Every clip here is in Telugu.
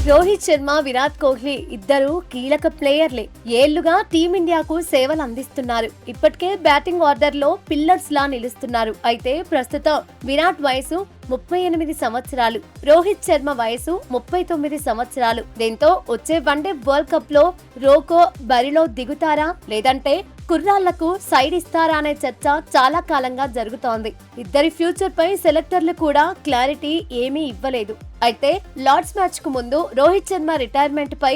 రోహిత్ శర్మ, విరాట్ కోహ్లీ ఇద్దరు కీలక ప్లేయర్లే. ఏళ్లుగా టీమిండియాకు సేవలు అందిస్తున్నారు. ఇప్పటికే బ్యాటింగ్ ఆర్డర్ లో పిల్లర్స్ లా నిలుస్తున్నారు. అయితే ప్రస్తుతం విరాట్ వయసు 38 సంవత్సరాలు, రోహిత్ శర్మ వయసు 39 సంవత్సరాలు. దీంతో వచ్చే వన్డే వరల్డ్ కప్ లో రోకో బరిలో దిగుతారా లేదంటే కుర్రాళ్లకు సైడ్ ఇస్తారా అనే చర్చ చాలా కాలంగా జరుగుతోంది. ఇద్దరి ఫ్యూచర్ పై సెలెక్టర్లు కూడా క్లారిటీ ఏమీ ఇవ్వలేదు. అయితే లార్డ్స్ మ్యాచ్ కు ముందు రోహిత్ శర్మ రిటైర్మెంట్ పై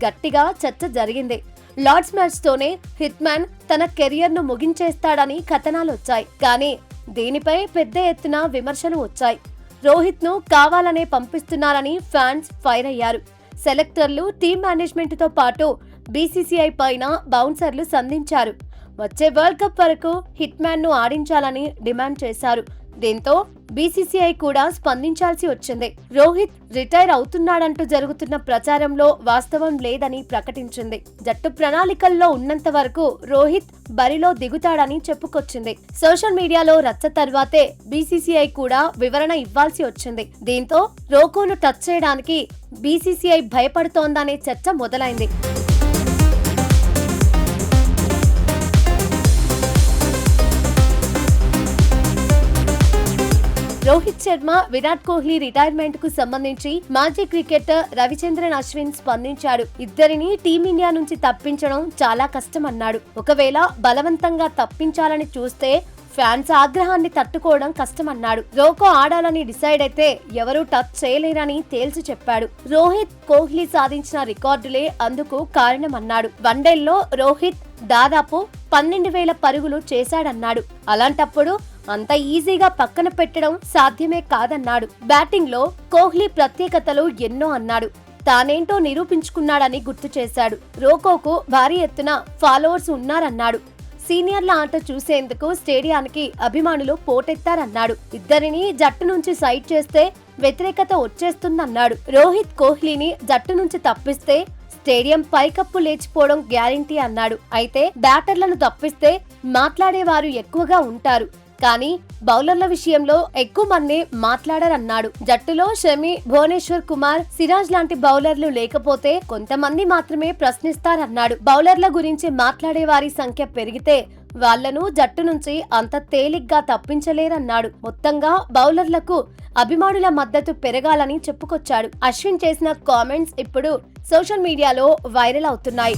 గట్టిగా చర్చ జరిగింది. లార్డ్స్ మ్యాచ్ తోనే హిట్ మ్యాన్ తన కెరియర్ ను ముగించేస్తాడని కథనాలు వచ్చాయి. కానీ దీనిపై పెద్ద ఎత్తున విమర్శలు వచ్చాయి. రోహిత్ ను కావాలనే పంపిస్తున్నారని ఫ్యాన్స్ ఫైర్ అయ్యారు. సెలెక్టర్లు, టీమ్ మేనేజ్మెంట్ తో పాటు బీసీసీఐ పైన బౌన్సర్లు సంధించారు. వచ్చే వరల్డ్ కప్ వరకు హిట్ మ్యాన్ ను ఆడించాలని డిమాండ్ చేశారు. దీంతో బీసీసీఐ కూడా స్పందించాల్సి వచ్చింది. రోహిత్ రిటైర్ అవుతున్నాడంటూ జరుగుతున్న ప్రచారంలో వాస్తవం లేదని ప్రకటించింది. జట్టు ప్రణాళికల్లో ఉన్నంత వరకు రోహిత్ బరిలో దిగుతాడని చెప్పుకొచ్చింది. సోషల్ మీడియాలో రచ్చ తర్వాతే బీసీసీఐ కూడా వివరణ ఇవ్వాల్సి వచ్చింది. దీంతో రోకోను టచ్ చేయడానికి బీసీసీఐ భయపడుతోందనే చర్చ మొదలైంది. రోహిత్ శర్మ, విరాట్ కోహ్లీ రిటైర్మెంట్ కు సంబంధించి మాజీ క్రికెటర్ రవిచంద్రన్ అశ్విన్ స్పందించాడు. ఇద్దరిని టీమిండియా నుంచి తప్పించడం చాలా కష్టమన్నాడు. ఒకవేళ బలవంతంగా తప్పించాలని చూస్తే ఫ్యాన్స్ ఆగ్రహాన్ని తట్టుకోవడం కష్టమన్నాడు. రోకో ఆడాలని డిసైడ్ అయితే ఎవరూ టచ్ చేయలేరని తేల్చి చెప్పాడు. రోహిత్, కోహ్లీ సాధించిన రికార్డులే అందుకు కారణమన్నాడు. వన్డేల్లో రోహిత్ దాదాపు 12,000 పరుగులు చేశాడన్నాడు. అలాంటప్పుడు అంత ఈజీగా పక్కన పెట్టడం సాధ్యమే కాదన్నాడు. బ్యాటింగ్ లో కోహ్లీ ప్రత్యేకతలు ఎన్నో అన్నాడు. తానేంటో నిరూపించుకున్నాడని గుర్తు చేశాడు. రోకోకు భారీ ఎత్తున ఫాలోవర్స్ ఉన్నారన్నాడు. సీనియర్ల ఆట చూసేందుకు స్టేడియానికి అభిమానులు పోటెత్తారన్నాడు. ఇద్దరిని జట్టు నుంచి సైడ్ చేస్తే వ్యతిరేకత వచ్చేస్తుందన్నాడు. రోహిత్, కోహ్లీని జట్టు నుంచి తప్పిస్తే స్టేడియం పైకప్పు లేచిపోవడం గ్యారంటీ అన్నాడు. అయితే బ్యాటర్లను తప్పిస్తే మాట్లాడేవారు ఎక్కువగా ఉంటారు, కానీ బౌలర్ల విషయంలో ఎక్కువ మంది మాట్లాడారన్నాడు. జట్టులో షమి, భువనేశ్వర్ కుమార్, సిరాజ్ లాంటి బౌలర్లు లేకపోతే కొంతమంది మాత్రమే ప్రశ్నిస్తారన్నాడు. బౌలర్ల గురించి మాట్లాడే వారి సంఖ్య పెరిగితే వాళ్లను జట్టు నుంచి అంత తేలిగ్గా తప్పించలేరన్నాడు. మొత్తంగా బౌలర్లకు అభిమానుల మద్దతు పెరగాలని చెప్పుకొచ్చాడు. అశ్విన్ చేసిన కామెంట్స్ ఇప్పుడు సోషల్ మీడియాలో వైరల్ అవుతున్నాయి.